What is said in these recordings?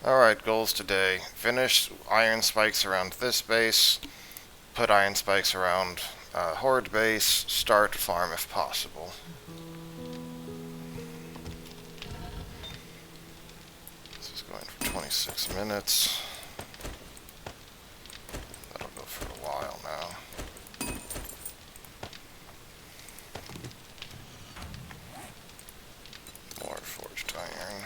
Alright, goals today. Finish iron spikes around this base, put iron spikes around horde base, start farm if possible. This is going for 26 minutes. That'll go for a while now. More forged iron.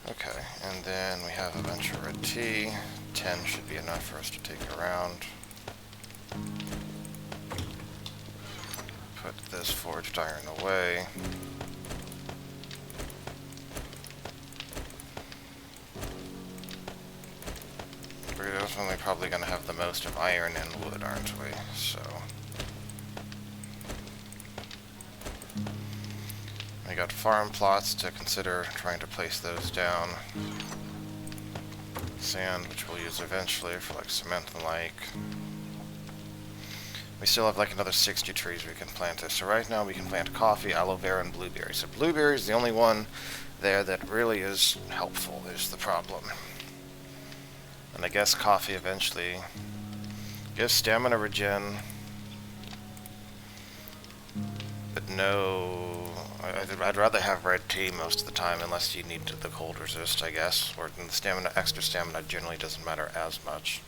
Okay, and then we have a bunch of red tea. 10 should be enough for us to take around. Put this forged iron away. We're definitely probably going to have the most of iron and wood, aren't we? So we got farm plots to consider trying to place those down. Sand, which we'll use eventually for like cement and like. We still have like another 60 trees we can plant this. So right now we can plant coffee, aloe vera, and blueberries. So blueberry is the only one there that really is helpful, is the problem. And I guess coffee eventually gives stamina regen. But no, I'd rather have red tea most of the time, unless you need the cold resist, I guess. Or the stamina, extra stamina generally doesn't matter as much.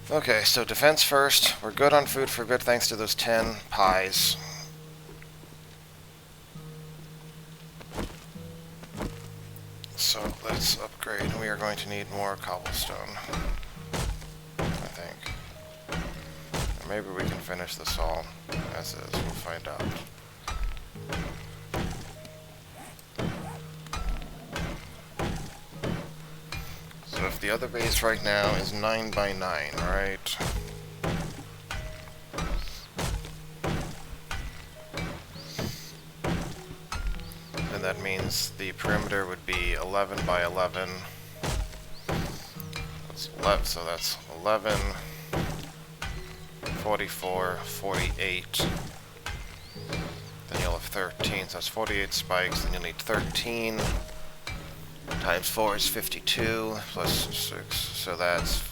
Okay, so defense first. We're good on food for good thanks to those 10 pies. So let's upgrade. We are going to need more cobblestone, I think. Or maybe we can finish this all as is. We'll find out. So if the other base right now is 9 by 9, right? Then that means the perimeter would be 11 by 11. That's 11, so that's 11, 44, 48. Then you'll have 13, so that's 48 spikes. Then you'll need 13. Times 4 is 52, plus 6, so that's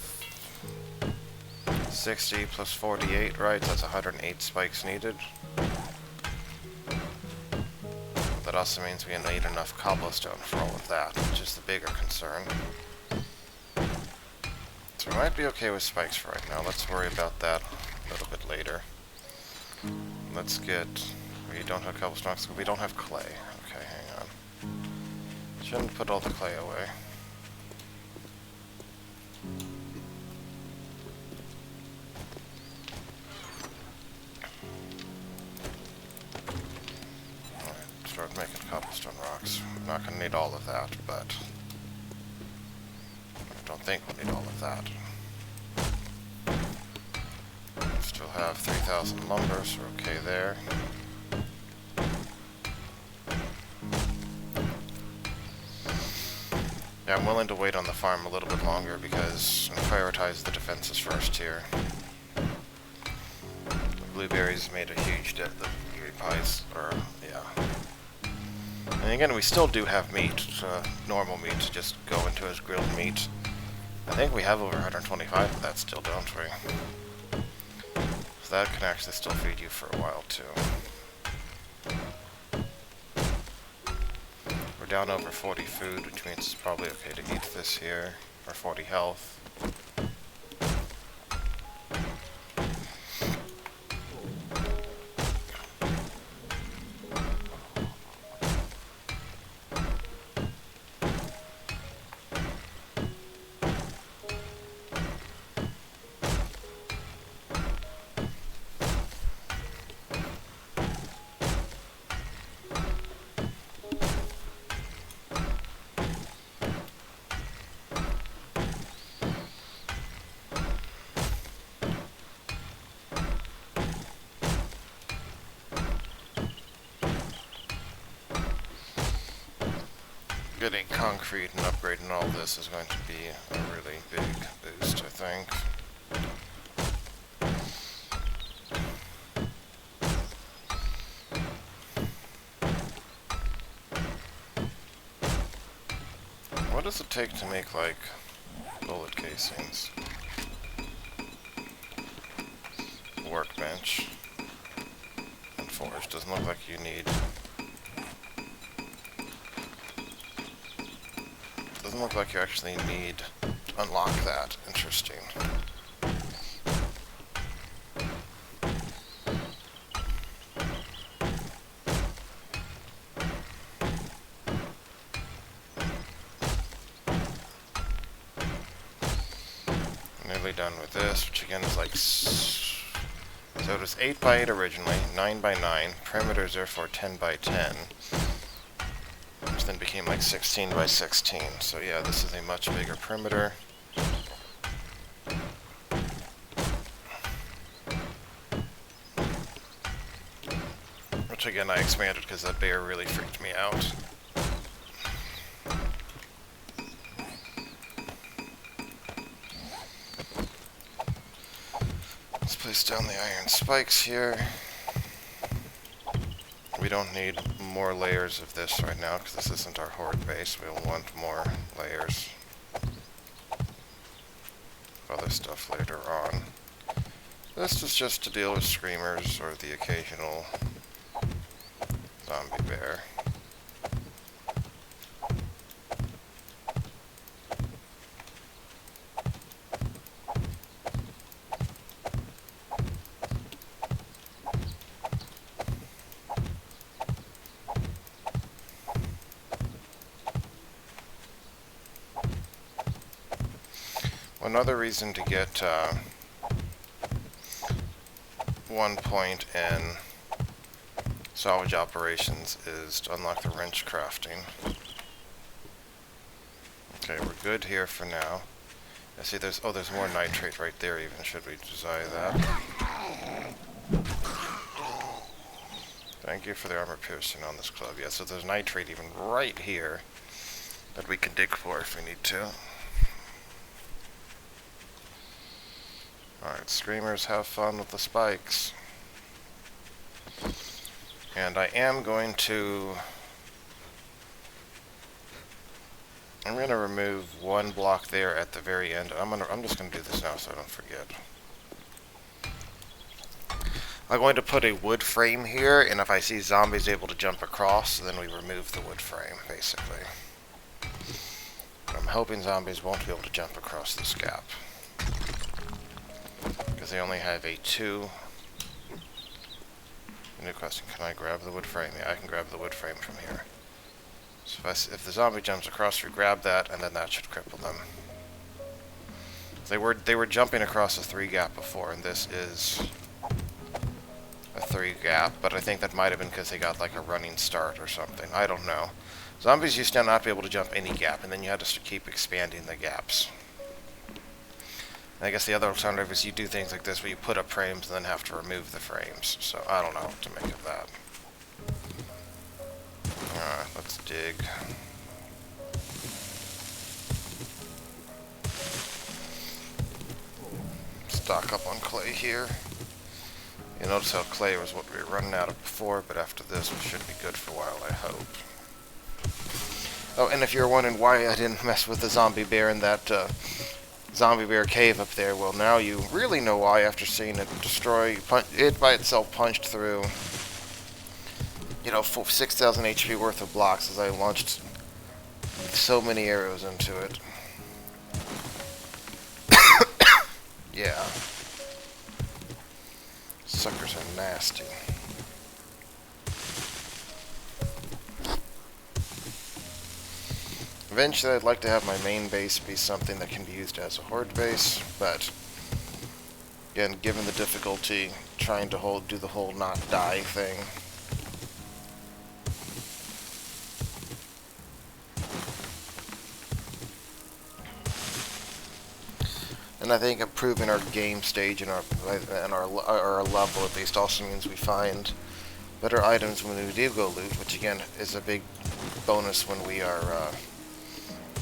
60 plus 48, right? That's 108 spikes needed. That also means we need enough cobblestone for all of that, which is the bigger concern. So we might be okay with spikes for right now. Let's worry about that a little bit later. Let's get... We don't have cobblestone, so we don't have clay. Okay, hang on. Shouldn't put all the clay away. Alright, start making cobblestone rocks. We're not going to need all of that, but I don't think we'll need all of that. Still have 3,000 lumber, so we're okay there. Yeah, I'm willing to wait on the farm a little bit longer because I prioritize the defenses first here. The blueberries made a huge dent. The blueberry pies, or yeah. And again, we still do have meat, normal meat, to just go into as grilled meat. I think we have over 125 of that still, don't we? So that can actually still feed you for a while too. Down over 40 food, which means it's probably okay to eat this here, or 40 health. Getting concrete and upgrading all this is going to be a really big boost, I think. does it take to make, like, bullet casings? Workbench. And forge. Doesn't look like you need... Doesn't look like you actually need to unlock that. Interesting. Nearly done with this, which again is like... So it was 8 by 8 originally, 9 by 9. Perimeter is therefore 10 by 10. Which then became like 16 by 16. So yeah, this is a much bigger perimeter. Which again I expanded because that bear really freaked me out. Let's place down the iron spikes here. We don't need more layers of this right now because this isn't our horde base. We'll want more layers of other stuff later on. This is just to deal with screamers or the occasional zombie bear. Another reason to get 1 point in salvage operations is to unlock the wrench crafting. Okay, we're good here for now. I see there's more nitrate right there even, should we desire that. Thank you for the armor piercing on this club. Yeah, so there's nitrate even right here that we can dig for if we need to. Alright, screamers, have fun with the spikes. And I am going to... I'm going to remove one block there at the very end. I'm just going to do this now so I don't forget. I'm going to put a wood frame here, and if I see zombies able to jump across, then we remove the wood frame, basically. But I'm hoping zombies won't be able to jump across this gap. Because they only have a 2. New question, can I grab the wood frame? Yeah, I can grab the wood frame from here. So if the zombie jumps across, we grab that, and then that should cripple them. They were jumping across a 3 gap before, and this is a 3 gap, but I think that might have been because they got like a running start or something. I don't know. Zombies used to not be able to jump any gap, and then you had to keep expanding the gaps. I guess the other alternative is you do things like this where you put up frames and then have to remove the frames. So I don't know what to make of that. Alright, let's dig. Stock up on clay here. You notice how clay was what we were running out of before, but after this we should be good for a while, I hope. Oh, and if you're wondering why I didn't mess with the zombie bear in that zombie bear cave up there, well, now you really know why after seeing it destroy it by itself, punched through, you know, 6,000 HP worth of blocks as I launched so many arrows into it. Yeah. Suckers are nasty. Eventually, I'd like to have my main base be something that can be used as a horde base, but again, given the difficulty trying to do the whole not die thing, and I think improving our game stage and our level at least also means we find better items when we do go loot, which again is a big bonus when we are.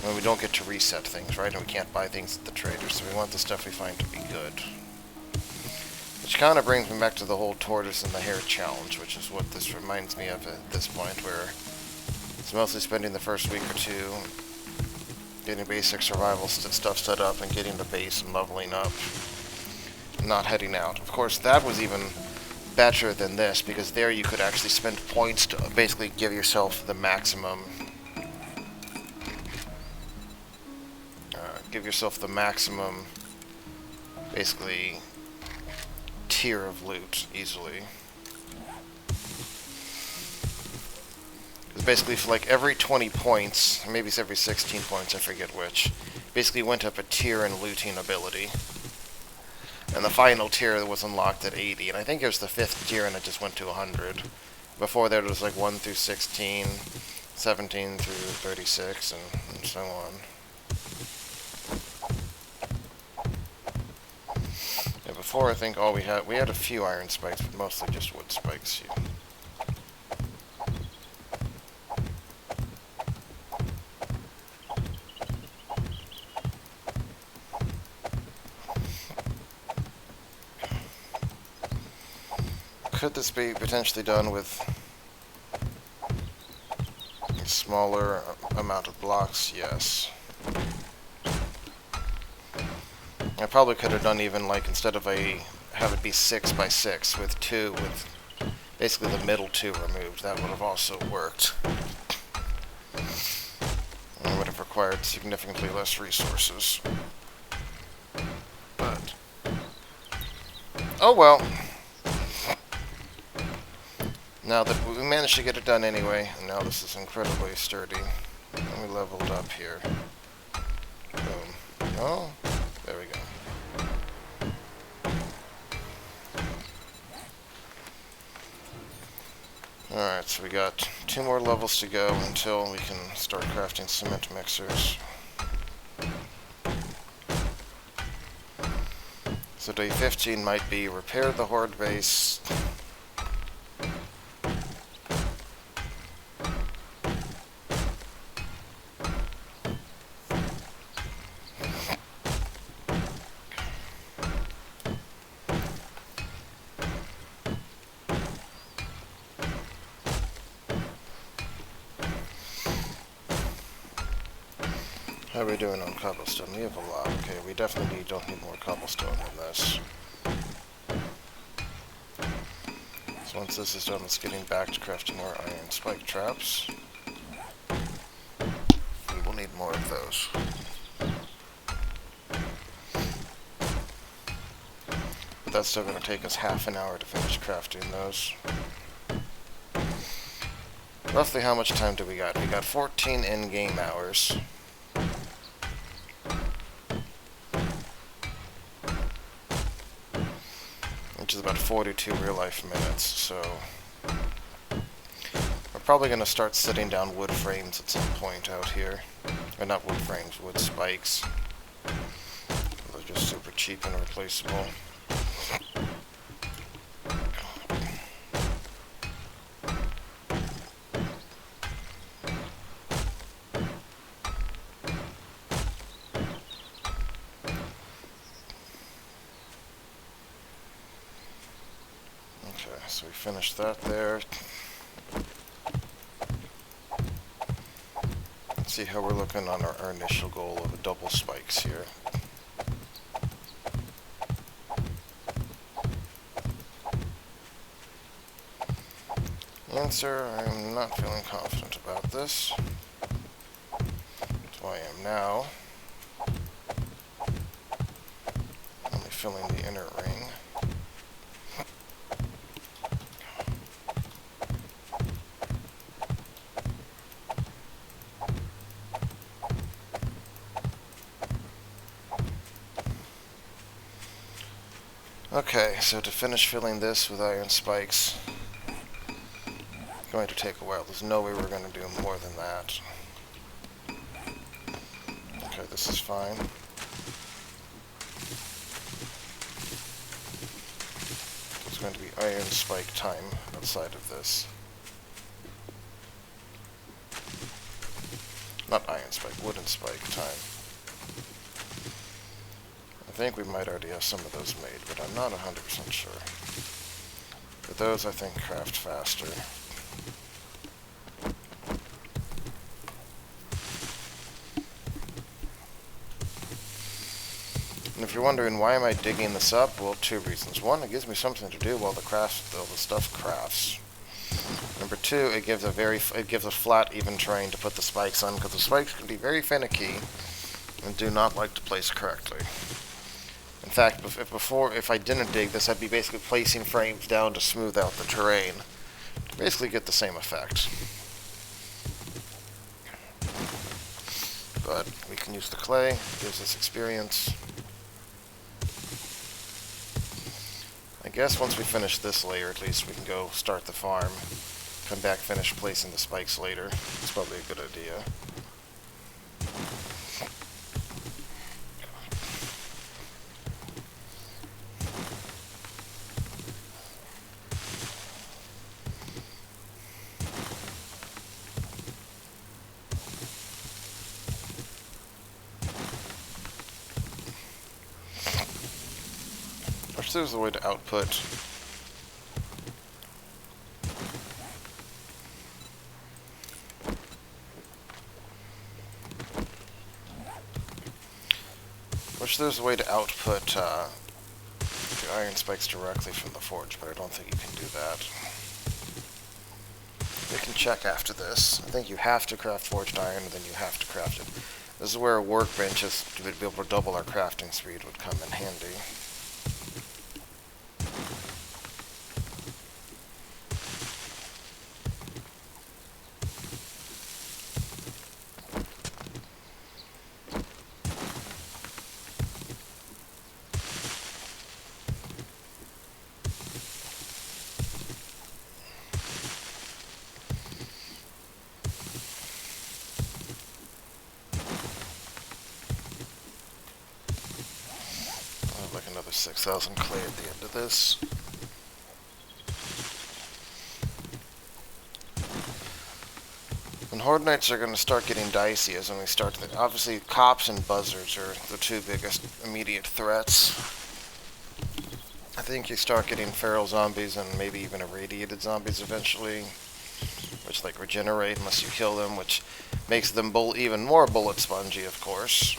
When we don't get to reset things, right? And we can't buy things at the traders, so we want the stuff we find to be good. Which kind of brings me back to the whole tortoise and the hare challenge, which is what this reminds me of at this point, where it's mostly spending the first week or two getting basic survival stuff set up and getting the base and leveling up. Not heading out. Of course, that was even better than this, because there you could actually spend points to basically give yourself the maximum basically tier of loot easily. Because basically for like every 20 points, or maybe it's every 16 points, I forget which, basically went up a tier in looting ability. And the final tier was unlocked at 80, and I think it was the 5th tier and it just went to 100. Before that it was like 1 through 16, 17 through 36, and so on. Yeah, before I think all we had a few iron spikes, but mostly just wood spikes. Could this be potentially done with a smaller amount of blocks? Yes. I probably could have done even like, instead of have it be 6 by 6 with basically the middle 2 removed. That would have also worked. And would have required significantly less resources. But oh well. Now that we managed to get it done anyway, and now this is incredibly sturdy. And we leveled up here. Boom. Oh, there we go. Alright, so we got 2 more levels to go until we can start crafting cement mixers. So day 15 might be repair the horde base, how are we doing on cobblestone? We have a lot. Okay, we definitely don't need more cobblestone than this. So once this is done, let's getting back to crafting more iron spike traps. We will need more of those. But that's still going to take us half an hour to finish crafting those. Roughly how much time do we got? We got 14 in-game hours. Which is about 42 real-life minutes, so we're probably going to start setting down wood frames at some point out here. Or not wood frames, wood spikes. They're just super cheap and replaceable. So we finished that there. Let's see how we're looking on our initial goal of a double spikes here. Answer, I'm not feeling confident about this. That's why I am now. Only filling the inner ring. Okay, so to finish filling this with iron spikes, it's going to take a while. There's no way we're going to do more than that. Okay, this is fine. It's going to be iron spike time outside of this. Not iron spike, wooden spike time. I think we might already have some of those made, but I'm not 100% sure. But those, I think, craft faster. And if you're wondering why am I digging this up, well, two reasons. One, it gives me something to do while the stuff crafts. Number two, it gives a flat, even terrain to put the spikes on, because the spikes can be very finicky and do not like to place correctly. In fact, if I didn't dig this, I'd be basically placing frames down to smooth out the terrain to basically get the same effect. But we can use the clay, it gives us experience. I guess once we finish this layer, at least we can go start the farm. Come back, finish placing the spikes later. It's probably a good idea. Wish there was a way to output. Wish there was a way to output the iron spikes directly from the forge, but I don't think you can do that. We can check after this. I think you have to craft forged iron, and then you have to craft it. This is where a workbench to be able to double our crafting speed would come in handy. Another 6,000 clay at the end of this. And Horde Knights are going to start getting dicey as when we start. Obviously, cops and buzzards are the two biggest immediate threats. I think you start getting feral zombies and maybe even irradiated zombies eventually, which like regenerate unless you kill them, which makes them even more bullet spongy, of course.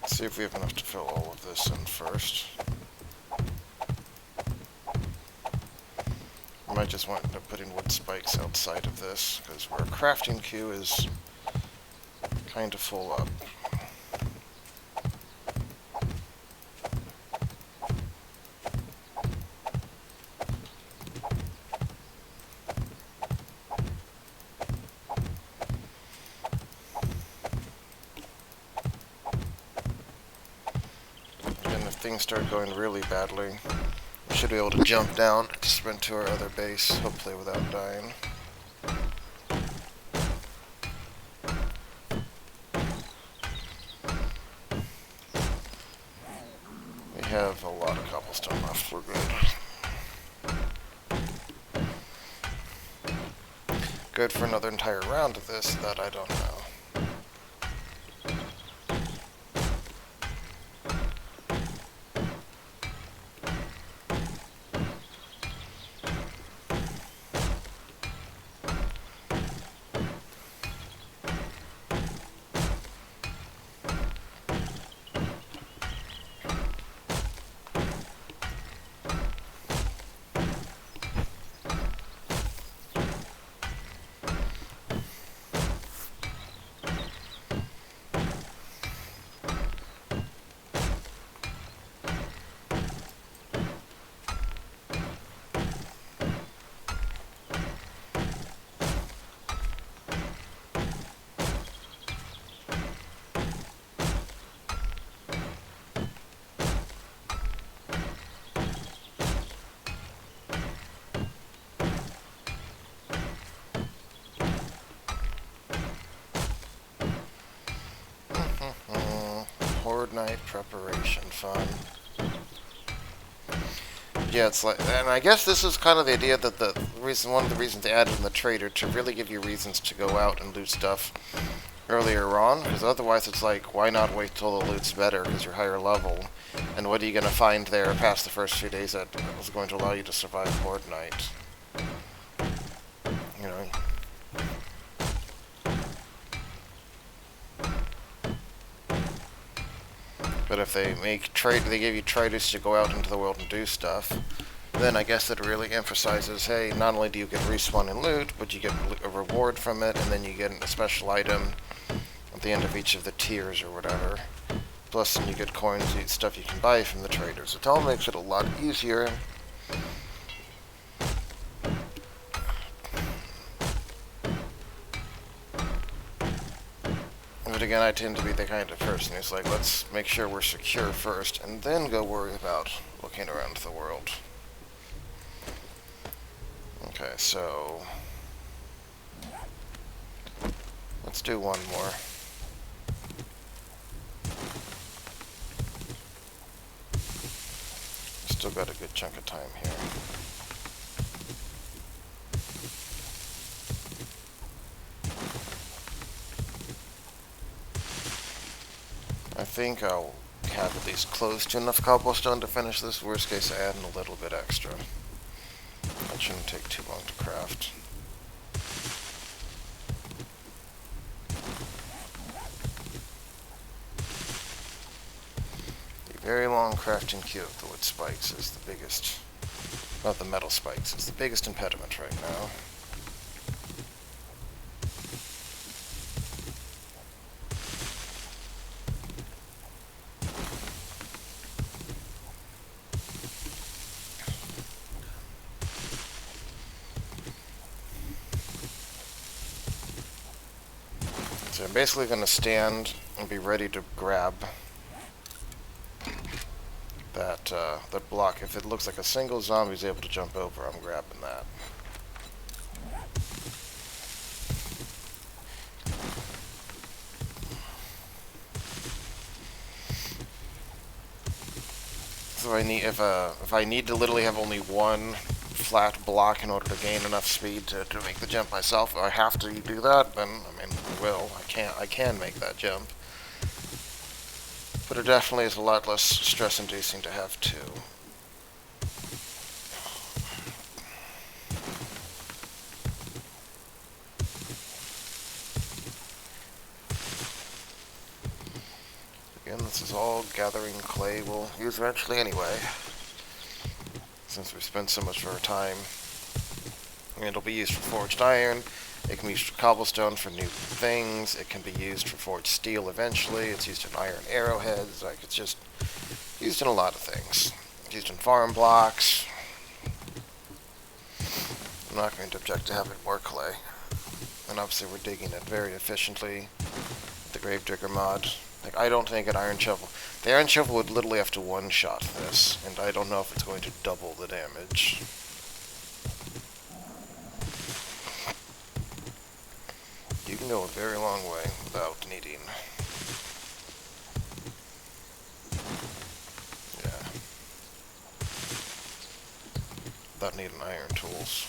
See if we have enough to fill all of this in first. I might just want to put in wood spikes outside of this, because our crafting queue is kind of full up. Things start going really badly, we should be able to jump down to sprint to our other base, hopefully without dying. We have a lot of cobblestone left, we're good. Good for another entire round of this, that I don't know. Horde Night preparation fun. Yeah, it's like, and I guess this is kind of the idea that one of the reasons they added in the trader to really give you reasons to go out and loot stuff earlier on, because otherwise it's like, why not wait till the loot's better because you're higher level, and what are you going to find there past the first few days that was going to allow you to survive Horde Night? But if they they give you traders to go out into the world and do stuff, then I guess it really emphasizes, hey, not only do you get respawn and loot, but you get a reward from it, and then you get a special item at the end of each of the tiers or whatever. Plus, then you get coins and stuff you can buy from the traders. It all makes it a lot easier. But again, I tend to be the kind of person who's like, let's make sure we're secure first, and then go worry about looking around the world. Okay, so let's do one more. Still got a good chunk of time here. I think I'll have at least close to enough cobblestone to finish this. Worst case, I add in a little bit extra. That shouldn't take too long to craft. The very long crafting queue of the wood spikes is the biggest, not the metal spikes, is the biggest impediment right now. So I'm basically going to stand and be ready to grab that block. If it looks like a single zombie is able to jump over, I'm grabbing that. So if I need to literally have only one flat block in order to gain enough speed to make the jump myself, if I have to do that, then I mean I will. I can make that jump. But it definitely is a lot less stress-inducing to have two. Again, this is all gathering clay we'll use eventually anyway, since we spent so much of our time. I mean, it'll be used for forged iron. It can be used for cobblestone for new things. It can be used for forged steel eventually. It's used in iron arrowheads. Like, it's just used in a lot of things. It's used in farm blocks. I'm not going to object to having more clay. And obviously we're digging it very efficiently with the Gravedigger mod. Like, I don't think an iron shovel... The iron shovel would literally have to one-shot this, and I don't know if it's going to double the damage. You can go a very long way without needing... Yeah. Without needing iron tools.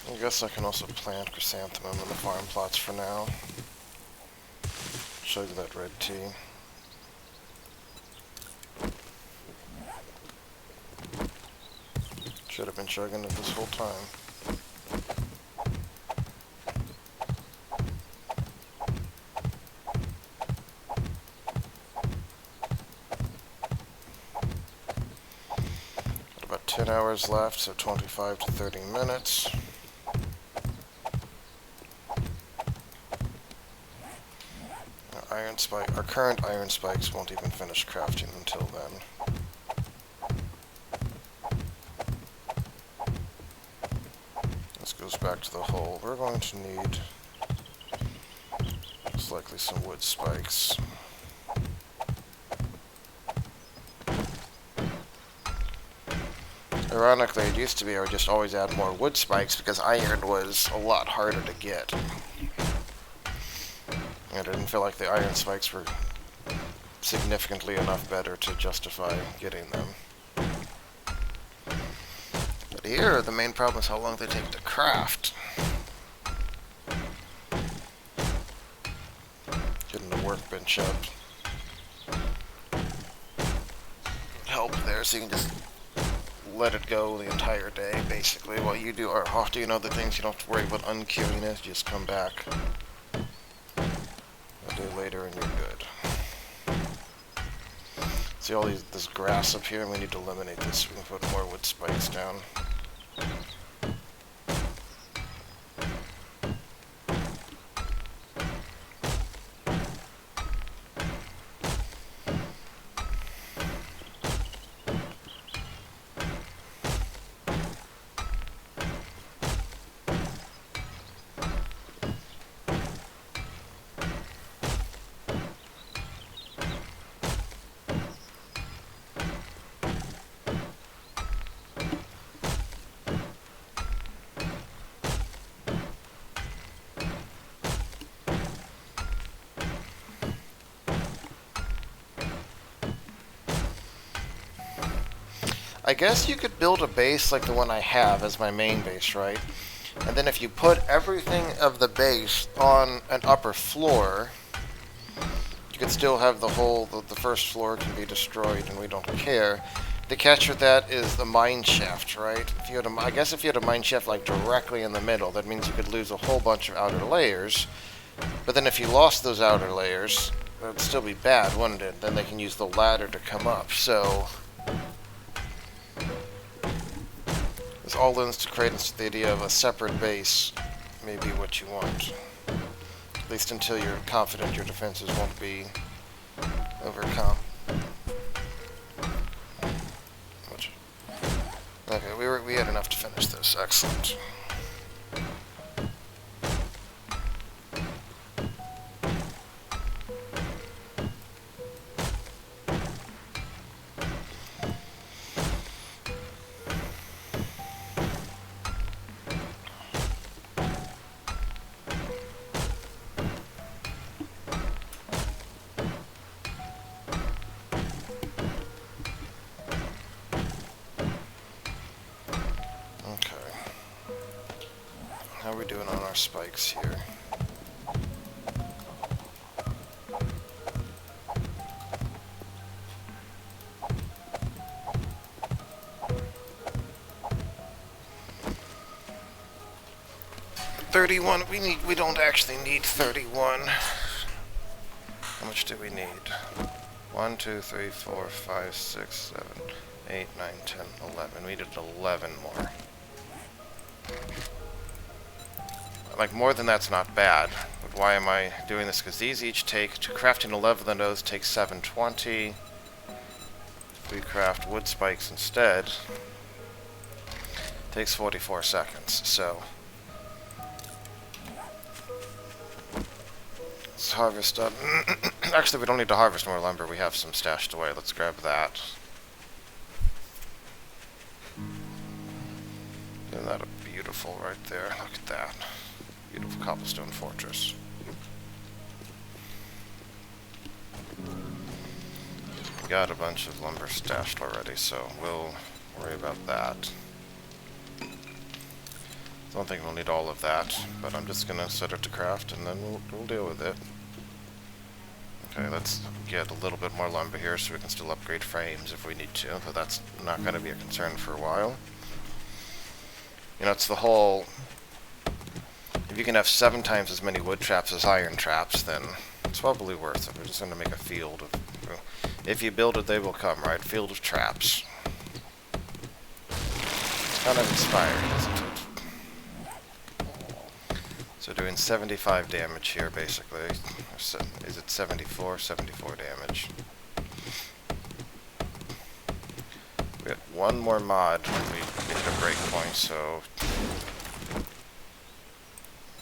I guess I can also plant chrysanthemum in the farm plots for now. Show you that red tea. Should have been chugging it this whole time. Got about 10 hours left, so 25 to 30 minutes. Our current iron spikes won't even finish crafting until then. This goes back to the hole. We're going to need most likely some wood spikes. Ironically, it used to be I would just always add more wood spikes because iron was a lot harder to get. I didn't feel like the iron spikes were significantly enough better to justify getting them. But here, the main problem is how long they take to craft. Getting the workbench up. so you can just let it go the entire day, basically, while you do or off doing other things. You don't have to worry about unqueuing it, just come back a day later and you're good. See all this grass up here, and we need to eliminate this. We can put more wood spikes down. I guess you could build a base like the one I have as my main base, right? And then if you put everything of the base on an upper floor, you could still have the first floor can be destroyed and we don't care. The catch with that is the mine shaft, right? If you had I guess if you had a mine shaft like directly in the middle, that means you could lose a whole bunch of outer layers. But then if you lost those outer layers, it would still be bad, wouldn't it? Then they can use the ladder to come up, so... This all lends to credence to the idea of a separate base may be what you want. At least until you're confident your defenses won't be overcome. Okay, we had enough to finish this. Excellent. How are we doing on our spikes here? We don't actually need 31. How much do we need? 1, 2, 3, 4, 5, 6, 7, 8, 9, 10, 11. We needed 11 more. Like, more than that's not bad, but why am I doing this? Because these each take, to crafting 11 of those takes 720. If we craft wood spikes instead, it takes 44 seconds, so... Let's harvest up. Actually, we don't need to harvest more lumber, we have some stashed away. Let's grab that. Isn't that a beautiful right there? Look at that. Beautiful cobblestone fortress. We got a bunch of lumber stashed already, so we'll worry about that. Don't think we'll need all of that, but I'm just gonna set it to craft and then we'll deal with it. Okay, let's get a little bit more lumber here so we can still upgrade frames if we need to, but that's not gonna be a concern for a while. You know, it's the whole... If you can have 7 times as many wood traps as iron traps, then it's probably worth it. We're just going to make a field of... If you build it, they will come, right? Field of traps. It's kind of inspiring, isn't it? So doing 75 damage here, basically. Is it 74? 74 damage. We had one more mod when we hit a breakpoint, so...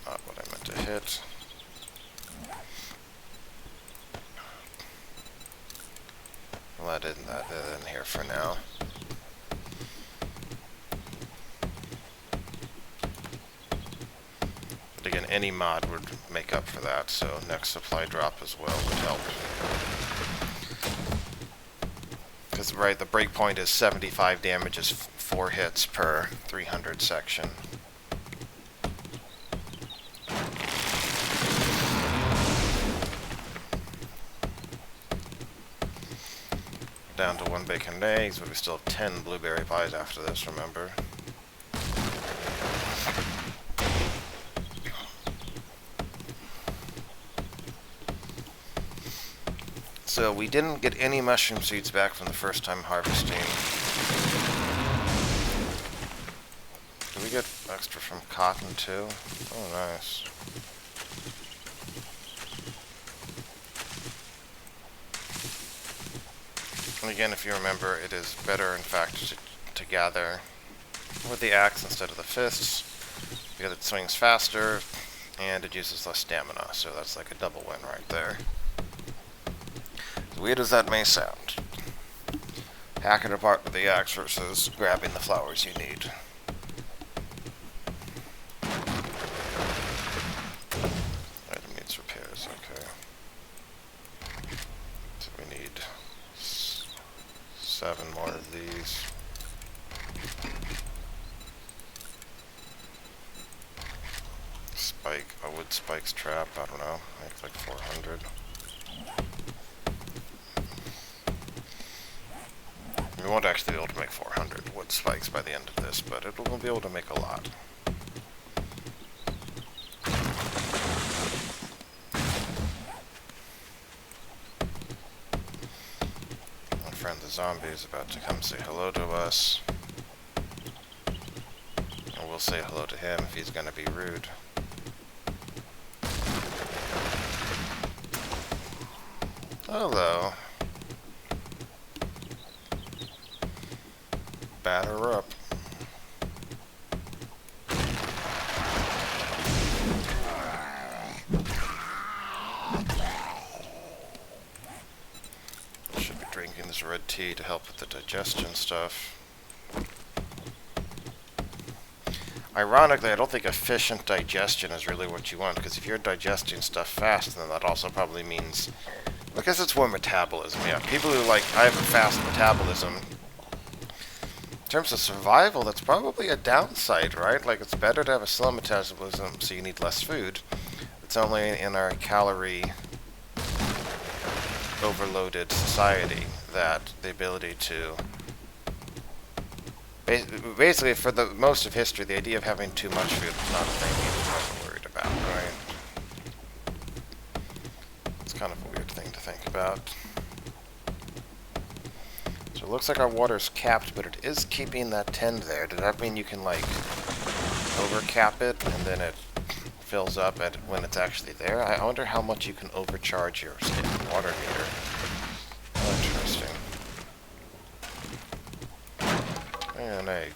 Not what I meant to hit. I'll add that in here for now. But again, any mod would make up for that, so next supply drop as well would help. Because, right, the breakpoint is 75 damage is 4 hits per 300 section. down to 1 bacon and eggs, but we still have 10 blueberry pies after this, remember? So we didn't get any mushroom seeds back from the first time harvesting. Did we get extra from cotton too? Oh, nice. And again, if you remember, it is better, in fact, to gather with the axe instead of the fists, because it swings faster, and it uses less stamina, so that's like a double win right there. As weird as that may sound. Hack it apart with the axe versus grabbing the flowers you need. Item needs repairs, okay. So we need 7 more of these. Spike, a wood spikes trap, I don't know, make like 400. We won't actually be able to make 400 wood spikes by the end of this, but we'll be able to make a lot. My friend the zombie is about to come say hello to us. And we'll say hello to him if he's going to be rude. Hello. Batter up. Should be drinking this red tea to help with the digestion stuff. Ironically, I don't think efficient digestion is really what you want, because if you're digesting stuff fast, then that also probably means, I guess it's more metabolism, yeah. People who I have a fast metabolism, in terms of survival, that's probably a downside, right? Like, it's better to have a slow metabolism so you need less food. It's only in our calorie overloaded society that the ability to... Basically, for the most of history, the idea of having too much food was not a thing people were worried about, right? It's kind of a weird thing to think about. So it looks like our water's capped, but it is keeping that 10 there. Does that mean you can, like, overcap it, and then it fills up when it's actually there? I wonder how much you can overcharge your water meter. Oh, interesting. And an egg.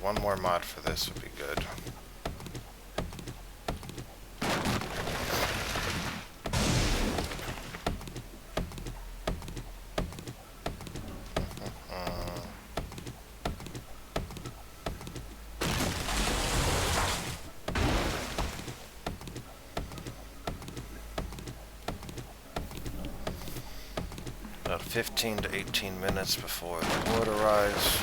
One more mod for this would be good. About 15 to 18 minutes before the water rise.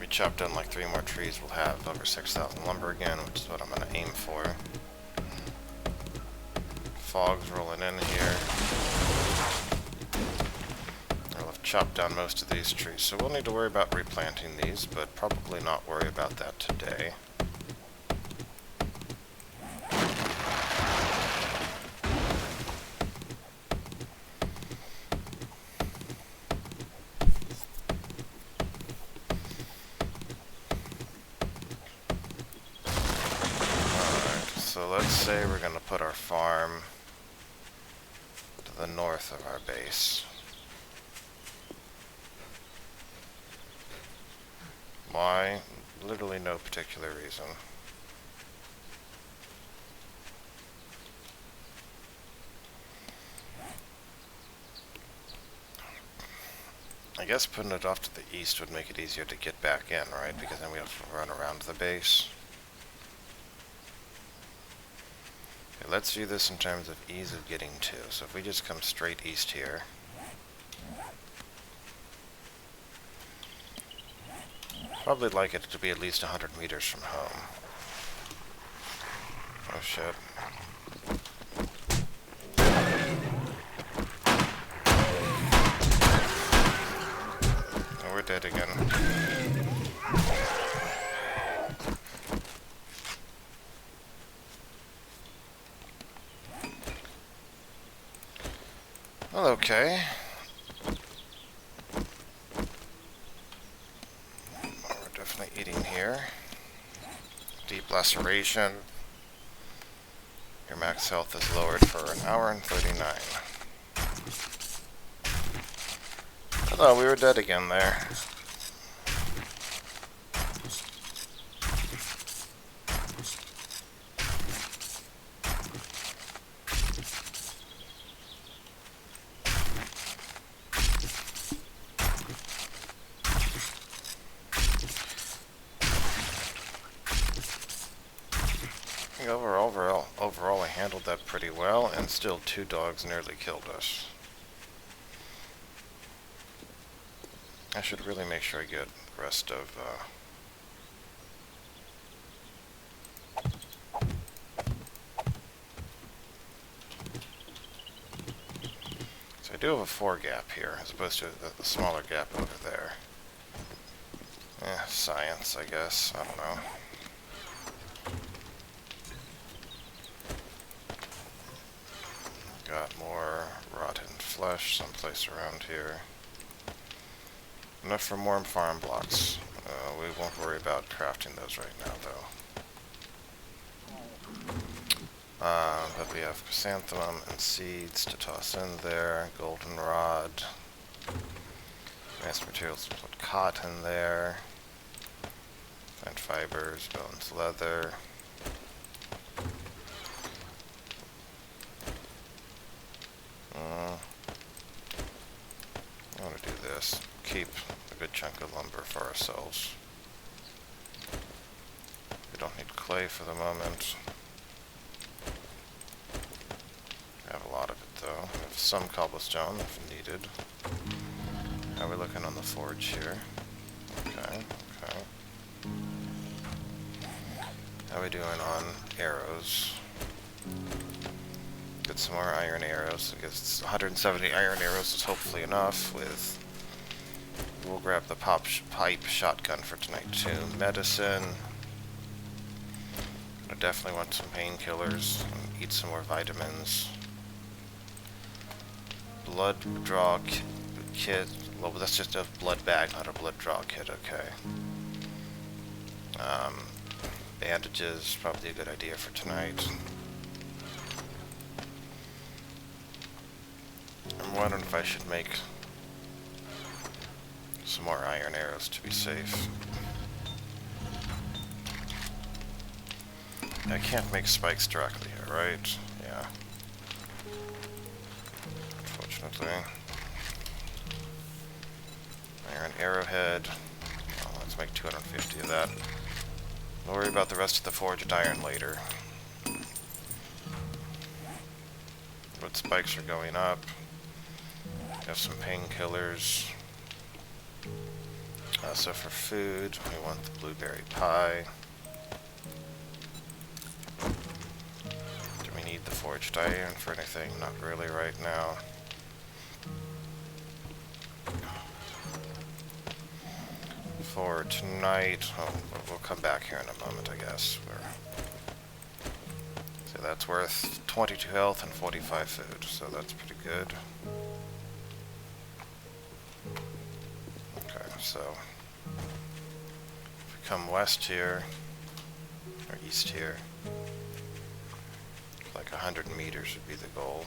Chop down like 3 more trees, we'll have over 6,000 lumber again, which is what I'm going to aim for. Fog's rolling in here. We'll have chopped down most of these trees, so we'll need to worry about replanting these, but probably not worry about that today. let's say we're going to put our farm to the north of our base. Why? Literally no particular reason. I guess putting it off to the east would make it easier to get back in, right? Because then we have to run around the base. Okay, let's do this in terms of ease of getting to. So if we just come straight east here. Probably like it to be at least 100 meters from home. Oh shit. Oh, we're dead again. Well, okay. We're definitely eating here. Deep laceration. Your max health is lowered for an hour and 39. Oh, we were dead again there. Overall, I handled that pretty well, and still 2 dogs nearly killed us. I should really make sure I get the rest of, So I do have a 4 gap here, as opposed to the smaller gap over there. Science, I guess. I don't know. Got more rotten flesh someplace around here. Enough for more farm blocks. We won't worry about crafting those right now, though. But we have chrysanthemum and seeds to toss in there. Goldenrod. Mass materials to put cotton there. Plant fibers, bones, leather. I want to do this. Keep a good chunk of lumber for ourselves. We don't need clay for the moment. We have a lot of it though. We have some cobblestone if needed. How are we looking on the forge here? Okay, okay. How are we doing on arrows? Get some more iron arrows. I guess 170 iron arrows is hopefully enough. We'll grab the pipe shotgun for tonight too. Medicine. I definitely want some painkillers. Eat some more vitamins. Blood draw kit. Well, that's just a blood bag, not a blood draw kit. Okay. Bandages, probably a good idea for tonight. I'm wondering if I should make some more iron arrows to be safe. I can't make spikes directly here, right? Yeah. Unfortunately. Iron arrowhead. Well, let's make 250 of that. We'll worry about the rest of the forged iron later. But spikes are going up. We have some painkillers. So for food, we want the blueberry pie. Do we need the forged iron for anything? Not really right now. For tonight, we'll come back here in a moment, I guess. So that's worth 22 health and 45 food, so that's pretty good. Okay, so if we come west here, or east here, like 100 meters would be the goal.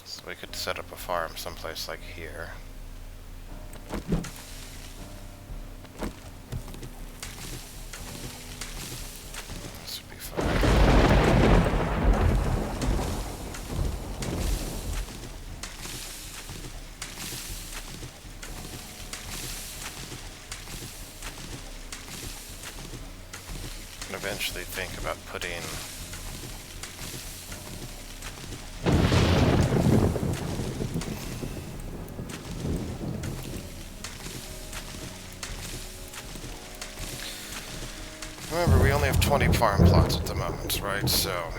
So we could set up a farm someplace like here. This would be fine. And eventually think about putting remember, we only have 20 farm plots at the moment, right? So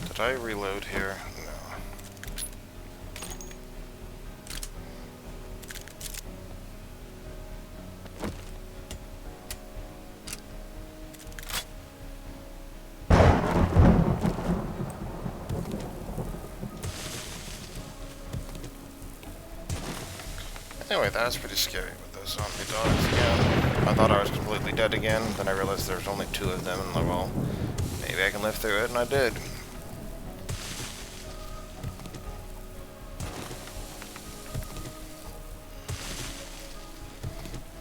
did I reload here? No. Anyway, that was pretty scary with those zombie dogs again. I thought I was completely dead again, then I realized there's only 2 of them, and I'm like, well, maybe I can live through it, and I did.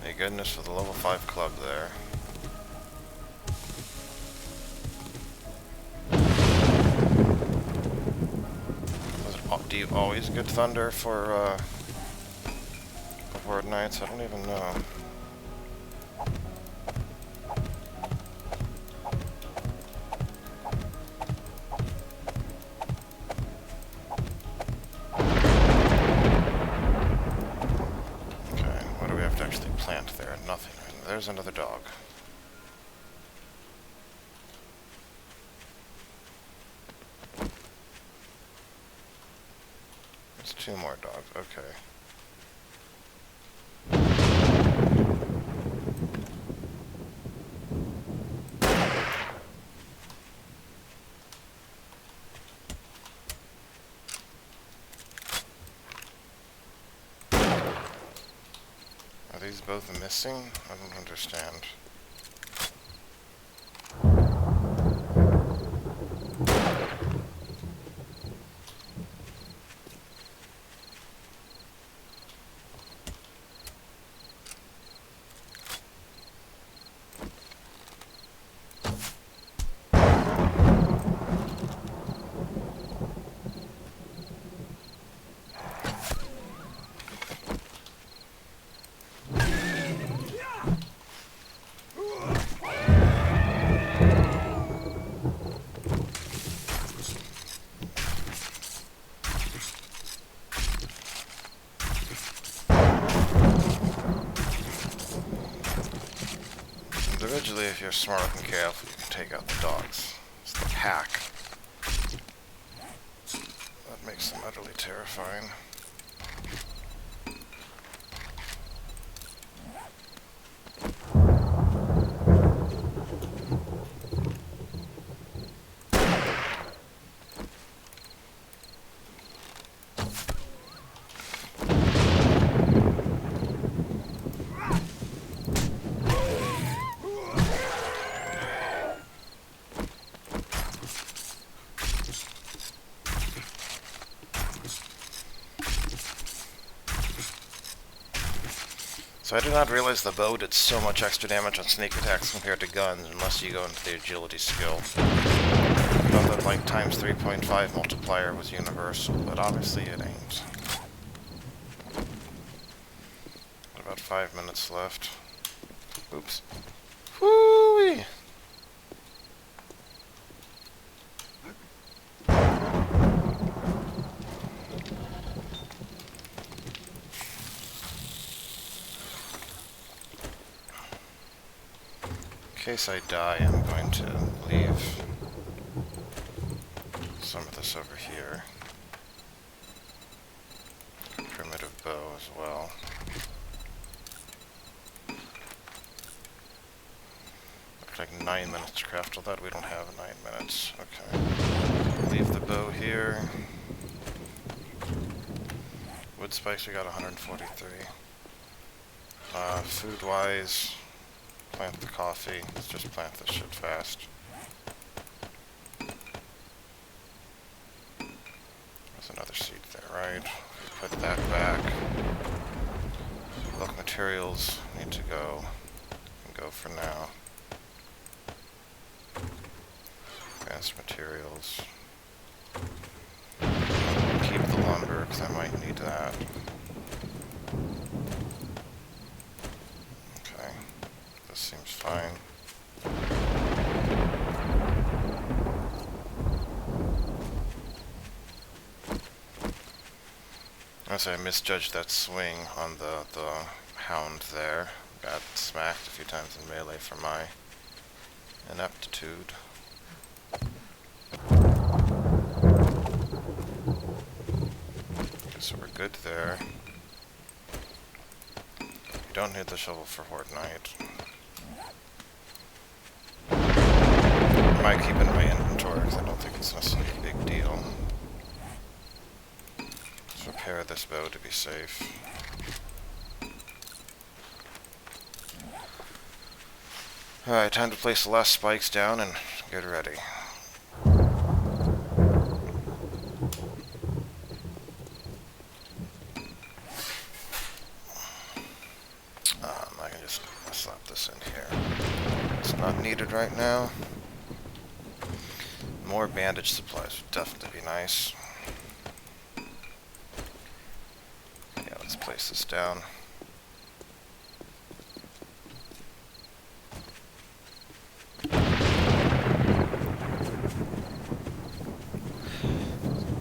Thank goodness for the level 5 club there. Do you always get thunder for Horde Nights? I don't even know. Okay, what do we have to actually plant there? Nothing. There's another dog. There's 2 more dogs. Okay. Are these both missing? I don't understand. Individually, if you're smart and careful, you can take out the dogs. It's the pack that makes them utterly terrifying. So I did not realize the bow did so much extra damage on sneak attacks compared to guns unless you go into the agility skill. I thought that like times 3.5 multiplier was universal, but obviously it ain't. About 5 minutes left. Oops. Whoo-wee! case I die, I'm going to leave some of this over here. Primitive bow as well. Looks like 9 minutes to craft all that. We don't have 9 minutes. Okay. Leave the bow here. Wood spikes, we got 143. Food-wise, plant the coffee. Let's just plant this shit fast. There's another seed there, right? Put that back. Bulk materials need to go. Can go for now. Advanced materials. Keep the lumber, because I might need that. Okay. This seems fine. I misjudged that swing on the hound there. Got smacked a few times in melee for my ineptitude. Okay, so we're good there. You don't need the shovel for Horde Knight. I might keep it in my inventory because I don't think it's necessarily a big deal. Repair this bow to be safe. Alright, time to place the last spikes down and get ready. I can just slap this in here. It's not needed right now. More bandage supplies would definitely be nice. Place this down. It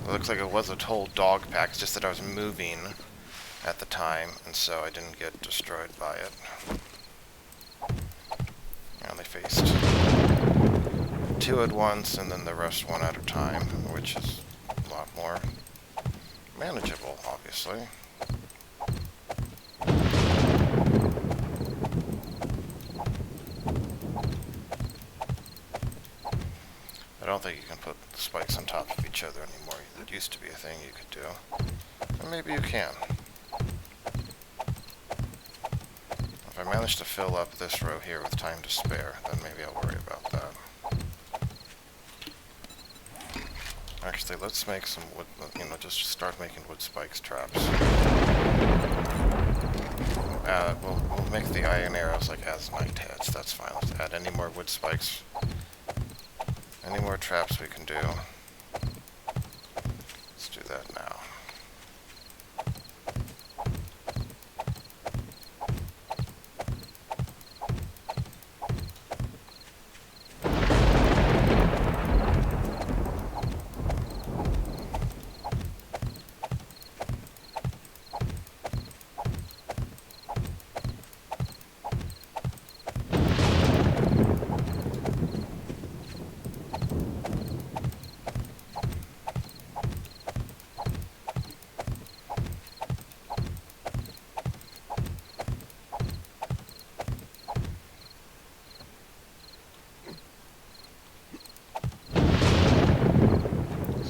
looks like it was a whole dog pack, it's just that I was moving at the time, and so I didn't get destroyed by it. I only faced 2 at once, and then the rest 1 at a time, which is a lot more manageable, obviously. I don't think you can put spikes on top of each other anymore. That used to be a thing you could do. And maybe you can. If I manage to fill up this row here with time to spare, then maybe I'll worry about that. Actually, let's make some wood, just start making wood spikes traps. We'll make the iron arrows like as night heads, that's fine. Let's add any more wood spikes. Any more traps we can do. Let's do that now.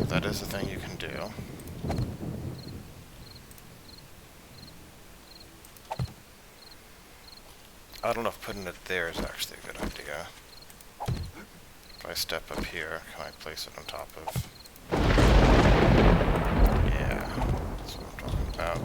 That is a thing you can do. I don't know if putting it there is actually a good idea. If I step up here, can I place it on top of... Yeah, that's what I'm talking about.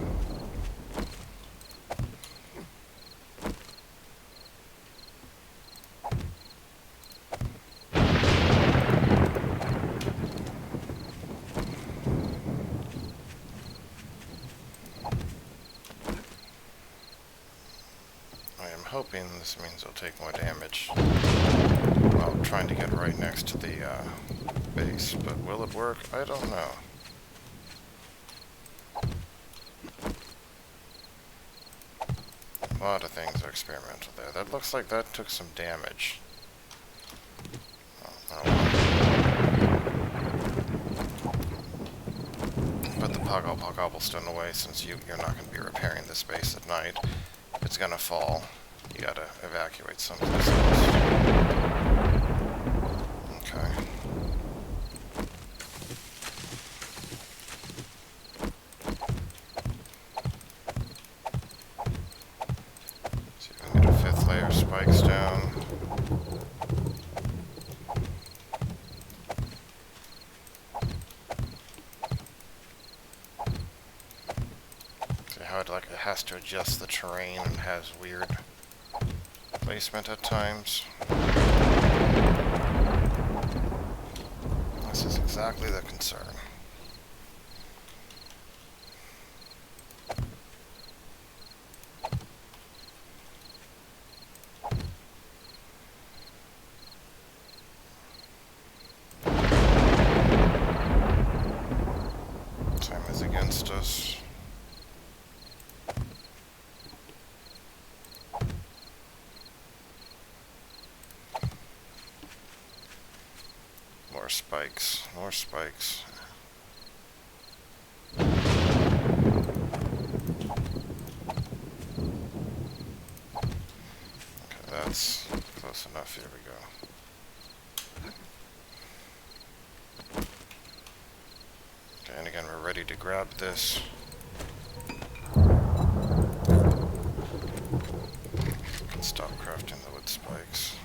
Hoping this means it'll take more damage while trying to get right next to the base, but will it work? I don't know. A lot of things are experimental there. That looks like that took some damage. hog all cobblestone away since you're not going to be repairing this base at night. If it's going to fall, you got to evacuate someplace else. Okay. See if we can get a 5th layer spikes down. It has to adjust the terrain and has weird placement at times. This is exactly the concern. Time is against us. More spikes, more spikes. Okay, that's close enough. Here we go. Okay, and again, we're ready to grab this. We can stop crafting the wood spikes.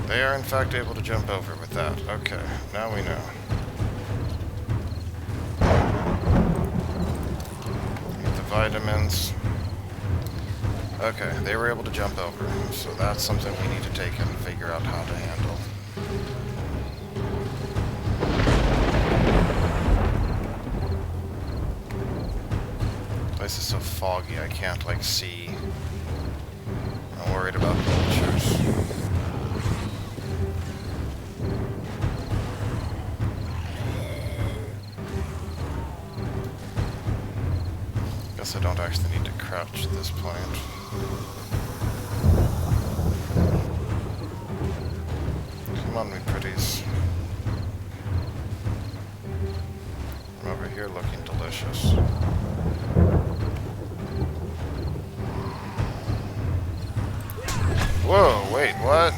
They are in fact able to jump over with that. Okay, now we know. Get the vitamins. Okay, they were able to jump over, so that's something we need to take and figure out how to handle. The place is so foggy I can't like see. I'm worried about vultures. Guess I don't actually need to crouch at this point. Come on, me pretties. I'm over here looking delicious. Whoa, wait, what?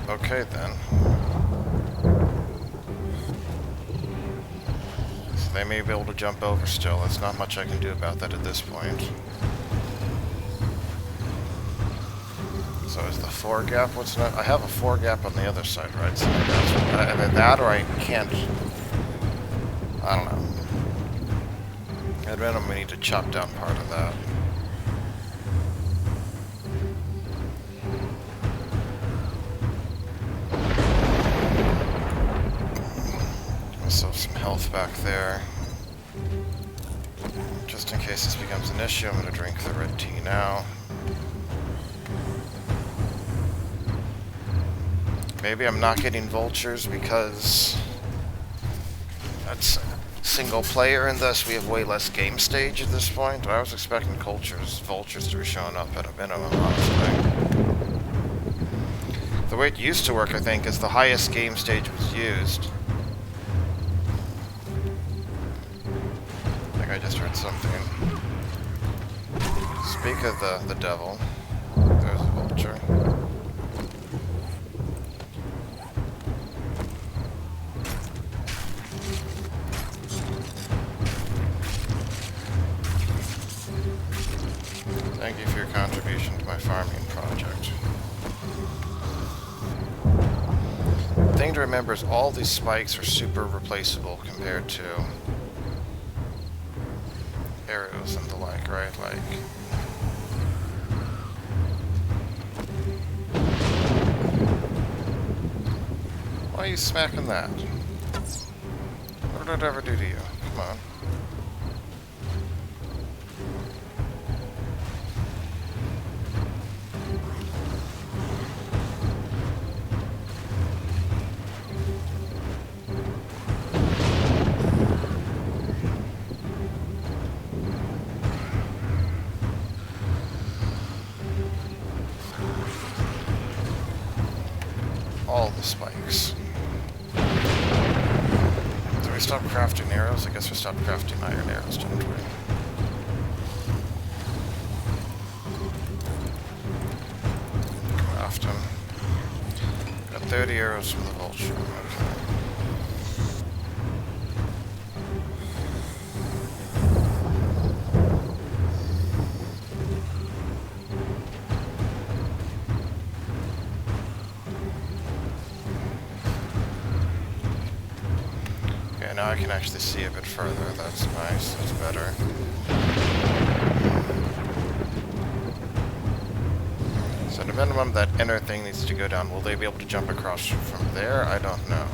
Okay then. So they may be able to jump over still. There's not much I can do about that at this point. So is the 4 gap what's not? I have a 4 gap on the other side, right? So maybe that's either that or I can't. I don't know. At minimum, we need to chop down part of that. Also, some health back there. Just in case this becomes an issue, I'm going to drink the red tea now. Maybe I'm not getting vultures because that's single player and thus we have way less game stage at this point. I was expecting vultures to be showing up at a minimum, honestly. The way it used to work, I think, is the highest game stage was used. I think I just heard something. Speak of the devil. There's a vulture. Thank you for your contribution to my farming project. The thing to remember is all these spikes are super replaceable compared to arrows and the like, right? Like, why are you smacking that? What did it ever do to you? Come on. stop crafting arrows? I guess we stopped crafting iron arrows, didn't we? Craft them. Got 30 arrows from the vulture. Okay. Now I can actually see a bit further. That's nice. That's better. So the minimum that inner thing needs to go down. Will they be able to jump across from there? I don't know.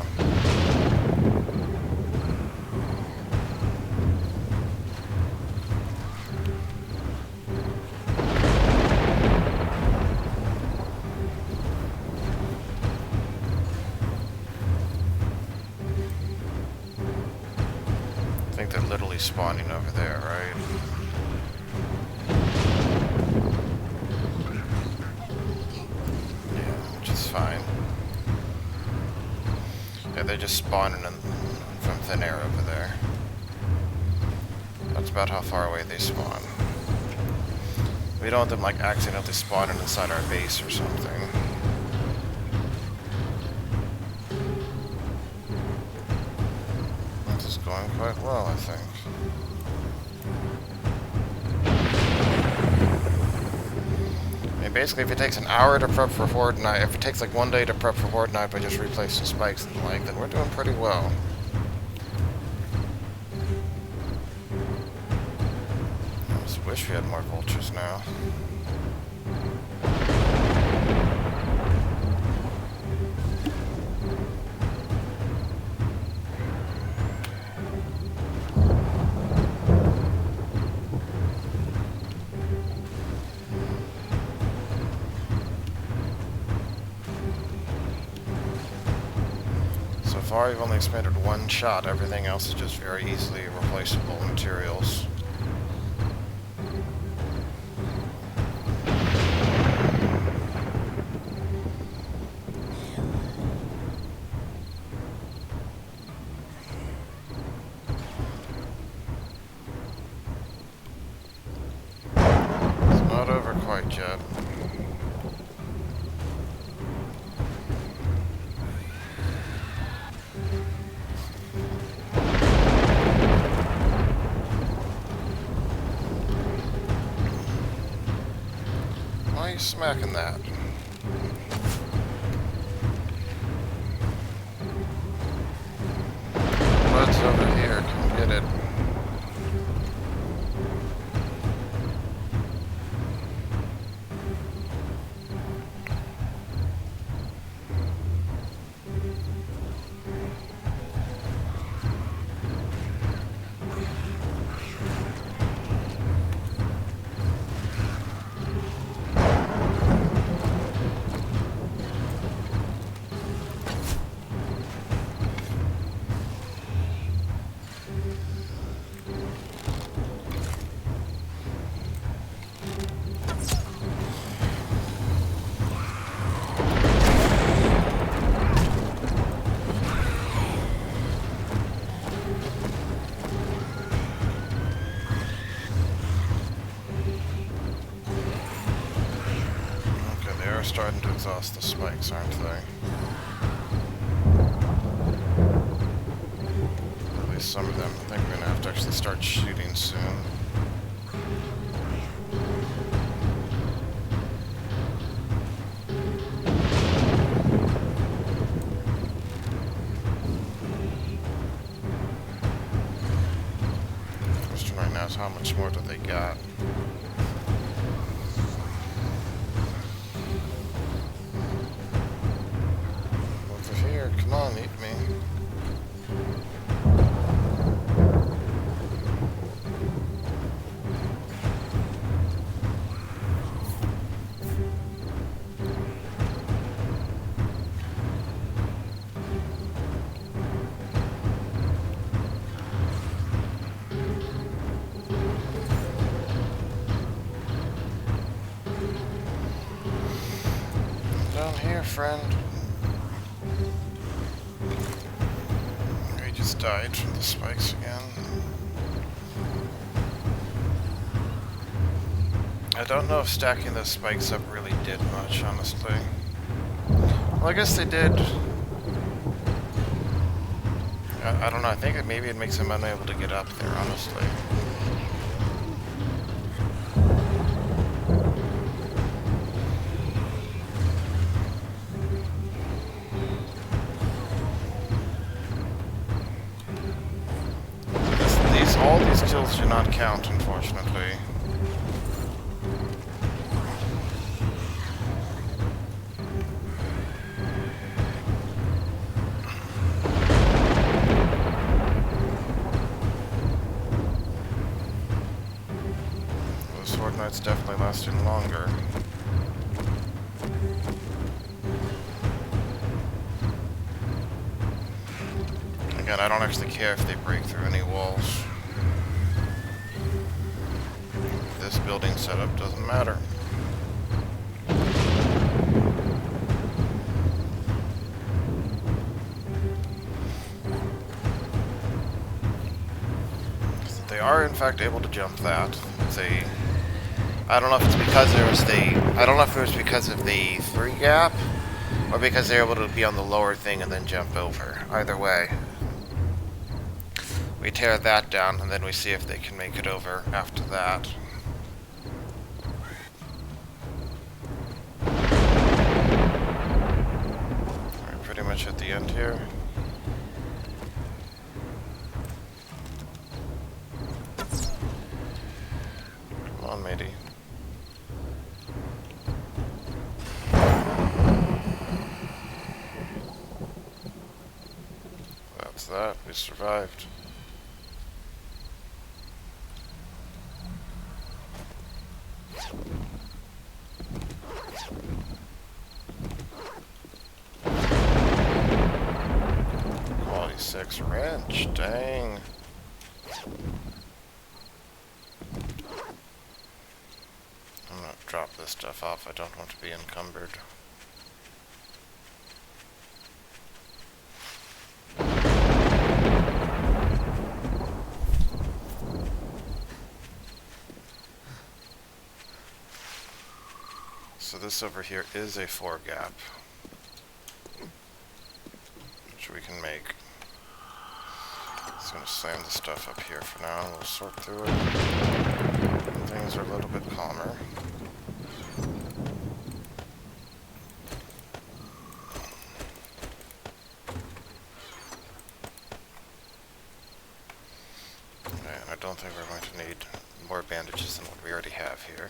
I think they're literally spawning over there, right? Yeah, which is fine. Yeah, they're just spawning from thin air over there. That's about how far away they spawn. We don't want them like accidentally spawning inside our base or something. Going quite well, I think. I mean, basically, if it takes an hour to prep for Horde Night, if it takes like 1 day to prep for Horde Night by just replacing spikes and the like, then we're doing pretty well. I just wish we had more vultures now. So far, we've only expended 1 shot. Everything else is just very easily replaceable materials. It's not over quite yet. Why are you smacking that? Blood's over here, come get it. They're starting to exhaust the spikes, aren't they? At least some of them. I think we're gonna have to actually start shooting soon. The question right now is how much more do they got? Come on, eat me. Down here, friend. died from the spikes again. I don't know if stacking those spikes up really did much, honestly. Well, I guess they did. I don't know, I think maybe it makes him unable to get up there, honestly. All these kills do not count, unfortunately. The Sword Knight's definitely lasting longer. Again, I don't actually care if they break through any walls. This building setup doesn't matter. They are in fact able to jump that. I don't know if it's because I don't know if it was because of the 3 gap, or because they're able to be on the lower thing and then jump over. Either way. We tear that down and then we see if they can make it over after that. We're pretty much at the end here. Come on, matey. That's that. We survived. Quality 6 wrench, dang. I'm gonna drop this stuff off, I don't want to be encumbered. So this over here is a 4 gap, which we can make. Just gonna slam the stuff up here for now, and we'll sort through it. Things are a little bit calmer. Okay, and I don't think we're going to need more bandages than what we already have here.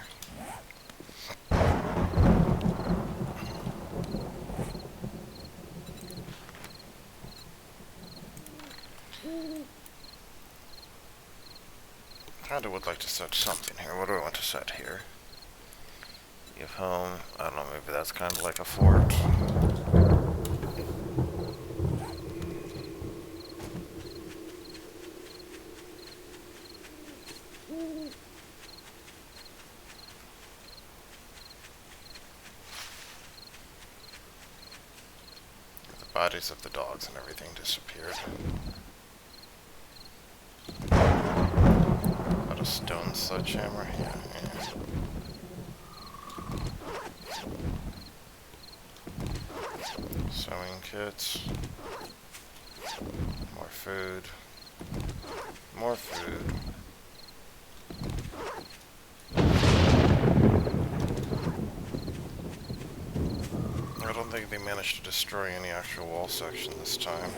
I would like to set something here. What do I want to set here? Give home. I don't know, maybe that's kind of like a fort. The bodies of the dogs and everything disappeared. A stone sledgehammer? Yeah. Sewing kits. More food. More food. I don't think they managed to destroy any actual wall section this time.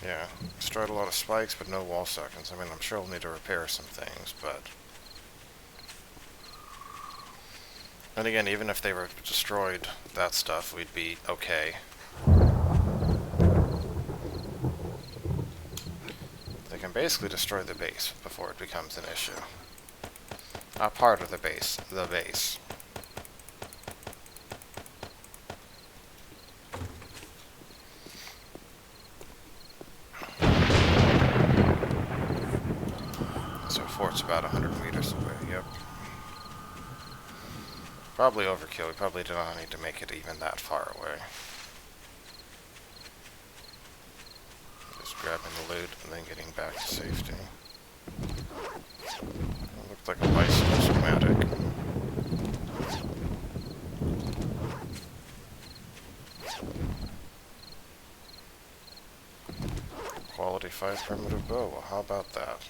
Yeah, destroyed a lot of spikes, but no wall sections. I mean, I'm sure we'll need to repair some things, but... And again, even if they were destroyed that stuff, we'd be okay. They can basically destroy the base before it becomes an issue. Not part of the base, the base. So fort's about 100 meters away, yep. Probably overkill. We probably do not need to make it even that far away. Just grabbing the loot and then getting back to safety. It looked like a bicycle schematic. Quality 5 primitive bow. Well, how about that?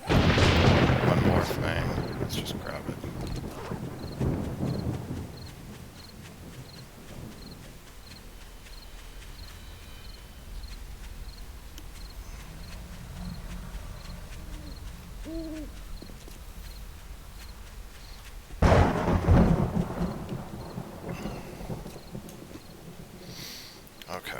One more thing. Let's just grab it. Okay.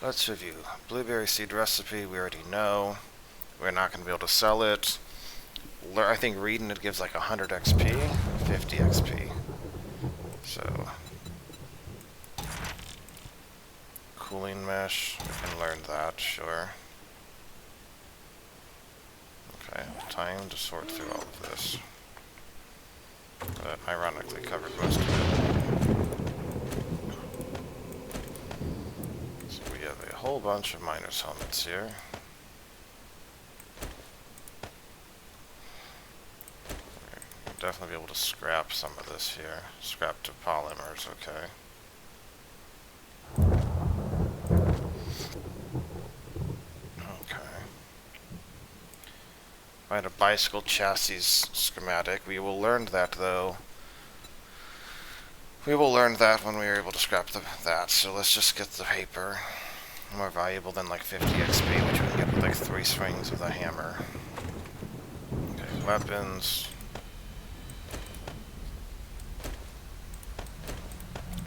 Let's review. Blueberry seed recipe, we already know. We're not going to be able to sell it. I think reading it gives like 100 XP, 50 XP. So, cooling mesh, we can learn that, sure. Okay, time to sort through all of this. That ironically covered most of it. So we have a whole bunch of miner's helmets here. We'll definitely be able to scrap some of this here. Scrap to polymers, okay. Find a bicycle chassis schematic. We will learn that though. We will learn that when we are able to scrap that. So let's just get the paper. More valuable than like 50 XP, which we can get with like 3 swings with a hammer. Okay, weapons.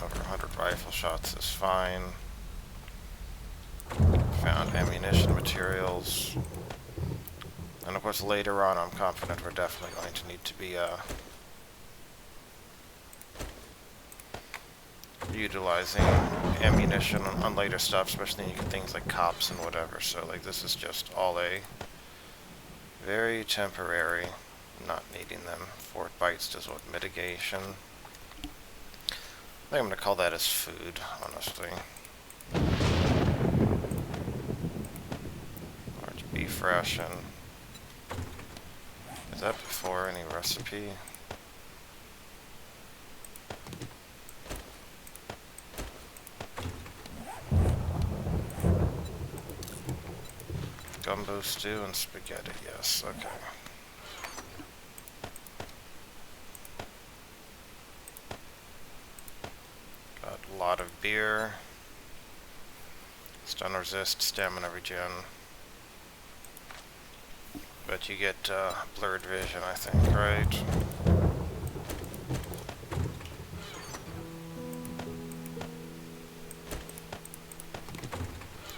Over 100 rifle shots is fine. Found ammunition materials. And of course later on I'm confident we're definitely going to need to be utilizing ammunition on later stuff, especially when you get things like cops and whatever. So like this is just all a very temporary, not needing them. Fort bites does what? Mitigation. I think I'm going to call that as food, honestly. Large beef ration. Is that before any recipe? Gumbo stew and spaghetti, yes, okay. Got a lot of beer. Stun resist, stamina regen. But you get blurred vision, I think, right?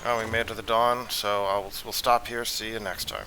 Oh, we made it to the dawn, so we'll stop here. See you next time.